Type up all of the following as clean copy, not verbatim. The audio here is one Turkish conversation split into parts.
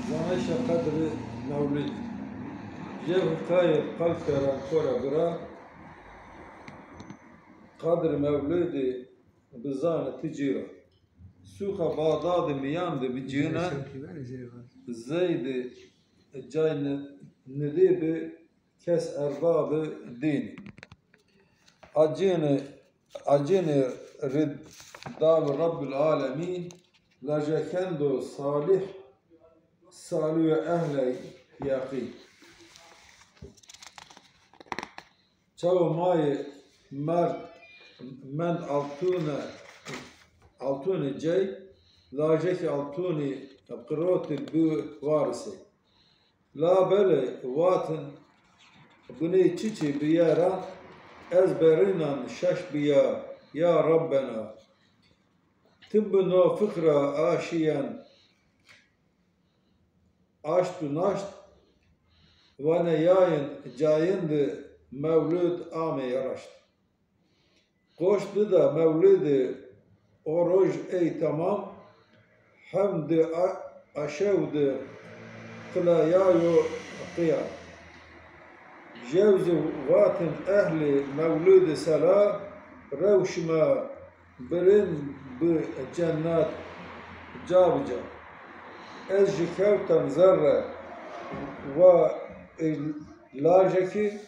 زانش قدر مولد جه حكاية قلقرا كورا برا قدر مولد بزان تجيرا سوخا bağdad miyan de bicina زيد جاي نديب كاس أرباب دين أجين رد داب رب العالمين لجكندو صالح أهل يقين çav may mer men altuni cey lajeki altuni qiroti bu varisi la bele vatin buni çiçi biyara ezberinan şaş biya ya Rabbena tibbino fıkra aşiyen aştu naşt ve ne yayın cayindi mevlud ame yaraşt koştu da mevlidi oroj ey tamam hamdi aşevdi kılayayo qiyam jevzi vatin ehli mevludi sala revşma birin bi cennet cabca ez jikevten zerre ve lajeki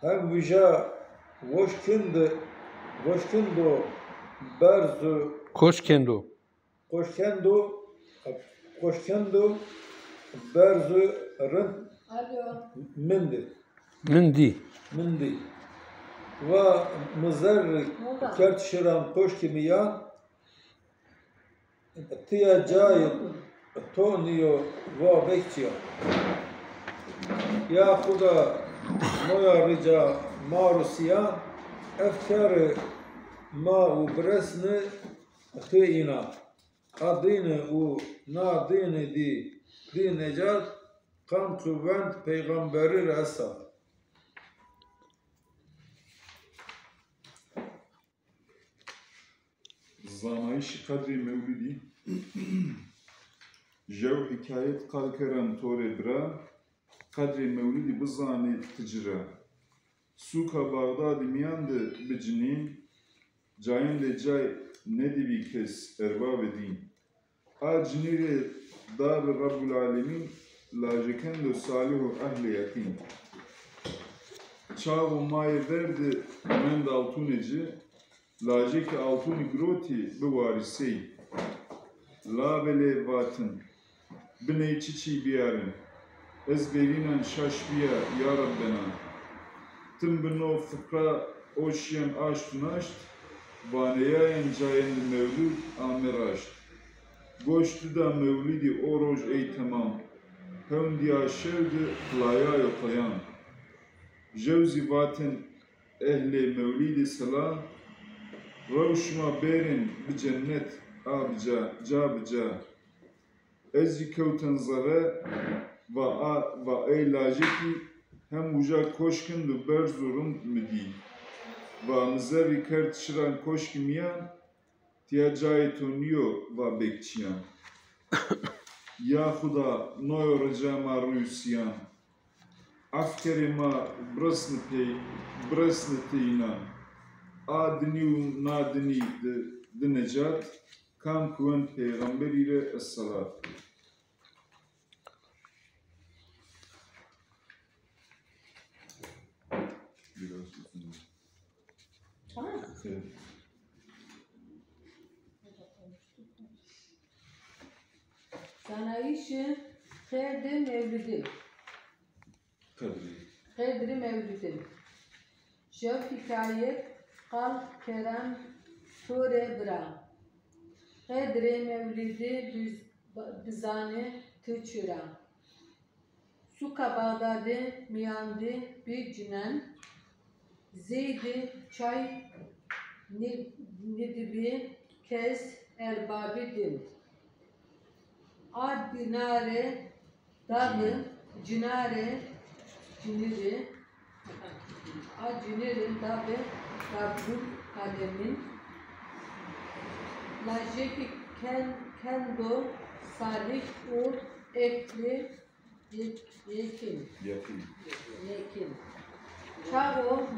hem vija voşkindo berzu Koşkendo berzu rın mindi ve mızerrik kertşiran koşkimiyan tiya cayip toniyo ve bekçiya ya Huda moja rica marusiyan efkarı ma u bresni tıyina adını u na dini di necat kan kuvvent peygamberi resa زانایش قدر مولدی جو حکایت قلکران توره برا قدر مولدی بزانی تجرا سوکا bağdad miyandı bicinin cayende cay nedibi kes erbab din a cinire dar Rabbul Alemin lajekendo salihu ahli yakin çavu maye verdi mend altuneci lajeki altuni groti bevarisey la bele vatin bine çiçi biyarın ezberinan şaşbiya ya Rabbena tüm bino fıkra oşyan aştunaşt vaneyayen cayen mevlud amiraşt goştu da mevlidi oroj ey tamam hevndiya şevdi laya yokayan jevzi vatin ehli mevlidi salam revşma berin bi cennet abca cabca ezci kevten zare ve ey lajeki hem uca koşkundu berzurun midi ve mizeri kert şiran koşkimiyan tiyacayetuniyo ve bekçiyan ya Huda noyo rıcama rüysiyan afkerima brasnı teyna adini u nadini de necat kam kuvven peygamberiyle es-salat Evet. Sanayişi Khedri Mevlidi. Khedri Mevlidi. Şev hikayet Kalk Kerem Sure Bra. Khedri Mevlidi bizani tüçüra. Suka Bağdadi miyandi bir cinen. Zeydi çay nidibi kes erbabi din. Ad dinare dadı cinare ciniri ad ciniri dadı dadı kalemin Lajeki kendo salih u ekli yekin. Yekin. Çavo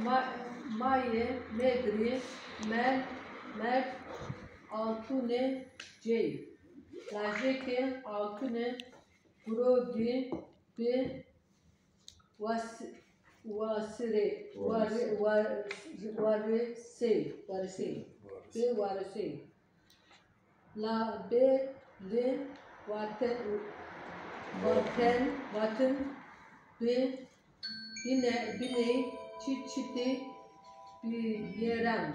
maye medri mer altune cey. Lajeki altune brodi bi varese la be le vaten bi bine çiti bir yeran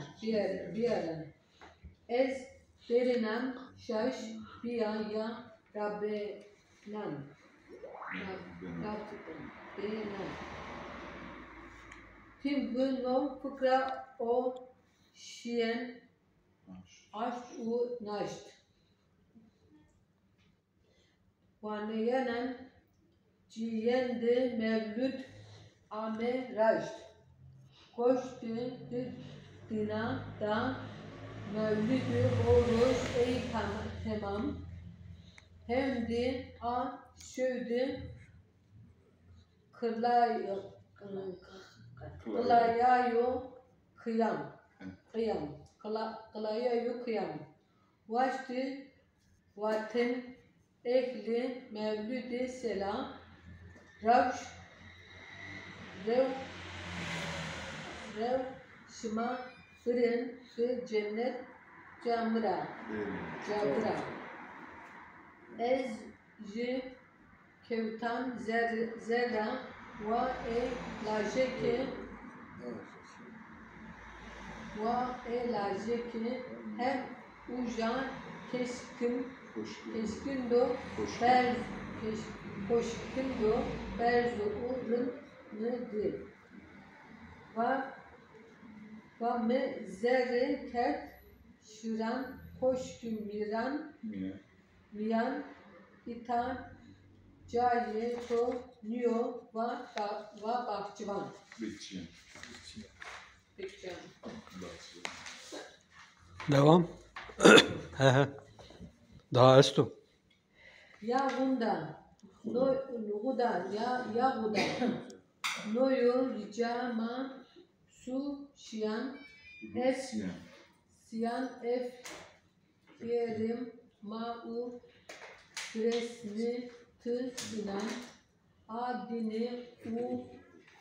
ez derinan şaş ya Rabbenan Tim bunu fıkra o şiyen aş u naşt. Vaneyanan ciyende mevlüt ame raşt. Koştu dina da mevlütü oruç ey tamam. Hem de a şöyle kılayayo kıyam. Kılayayo kıyam. Vaçtı vaten ehli mevlüt-i selam. Ravş rev şıma fırın ve cennet camıra. Ez ji kevtan zerra ve lajeke hem ujan keskindo berzu urun nedir ve me zerre kert şuran koşkun miyan itan caye to niyo ve bahçıvan. Bekçivan. Devam. Daha estu. Ya gunda noyo ricama su şiyan siyan yerim ma'u resni tı sinan adini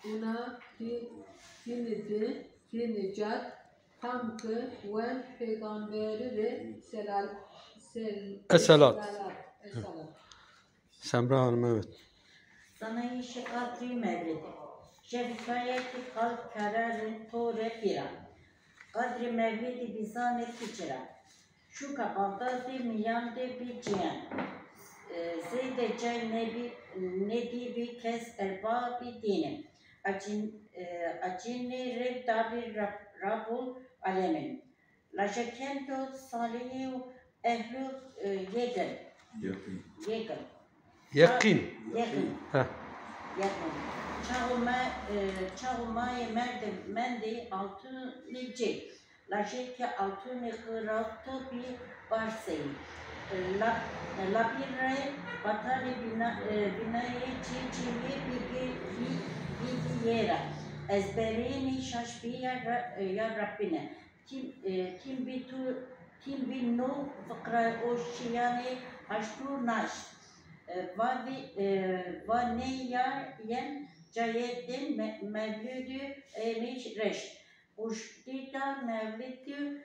una dinicat tamkı ve peygamberi de Esalat. Semra Hanım evet. Sana işi kadri mevlidi. Şefkayeti kalp kararı tore pira. Kadri mevlidi bizanet hicra. Şu kapalda de miyande bir cihan. Zeyde cay nebi bir kes erba bir dinim. Acini reb tabi Rabbul alemin. Lajekento salihu ehlu yegin. Yakin. Çağımaya mendi altın lice. Lajeke altın kırattı bir varsayı. La birre batali binayı çiçeği bir yere. Ezberini şaşbiya ya Rabbine. Kim bir no fıkra o şiyani aştu naş. Va ne yen cayetten mevlüdü emiş reş. Uştita mevlüdü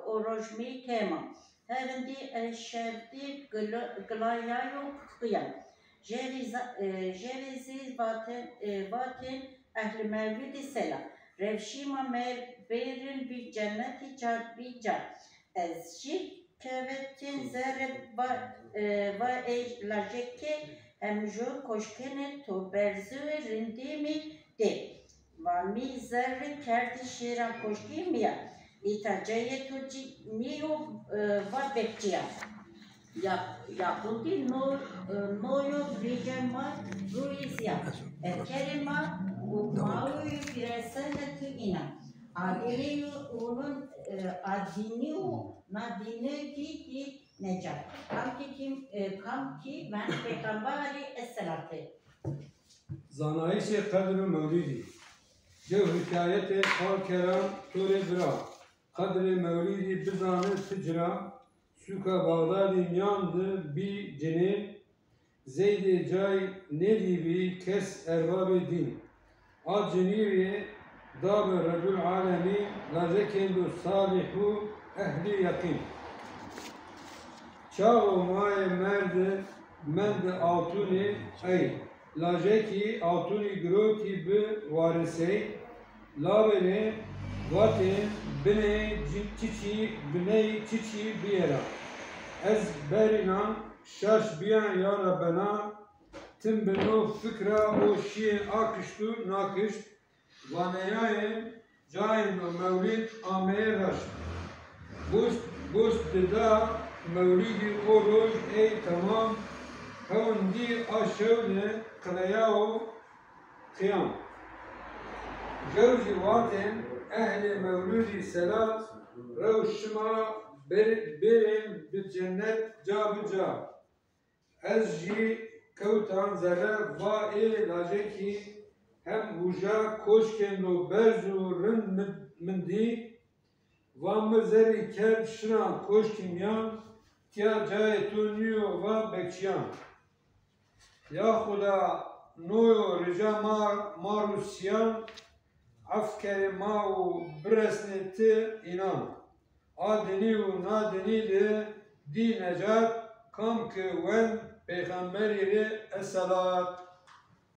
orojmi tema. Hevendi eşşerdi glayayo kıyam. Cevizi vaten ehli mevlüdü selam. Revşima berin bir cenneti cadbica. Ezşir kevetin zerre va lajeke hemjo koşkene to berzu rindimi de. Va mi zerre kerdi şiran koşkim ya. İtacaye tuci niyo va bekçiya. Yapıldı noyo ricama ruizya. Kerima u mauyu piresene tu ina. Adini onun adini o nadini ki necat. Kam ki ben peygamberi esselatı. زانایش قدر مولدی جو حکایت حال کرام طور برا قدر مولدی بزانه تجرا سوکا بغدادی میانده بی جنین زید جای ندی بی کس ارباب دین آ جنیوی داب رب العالمین لذکند صالحو اهلی یقین چاو مای مرد آتونی ای لاجکی آتونی گروتی به وارسی لابنه واتن بنه چیچی بیرا از برینان شاش بیان یا ربنا تم بنو فکرا و شیه آکشتو ناکشت وانیای جاین و مولید آمیر رشت بوست ددا مولیدی او روز ای تمام هوندی آشونه قلیاو قیام جوزی واتن اهل مولودی سلام رو شما برین به جنت جا بجا از جی کوتان زره و ای لاجکی هم وجا کوشکن و برز و رند مندی و مزری کرد شنا کوشکمیان کیا جای تونیو و بکشیان یا خدا نویو رجا ماروسیان افکر ما و برسنه ته اینان آدنی و نادنی ده دی نجات کام که ون پیغمبری ره الصلاة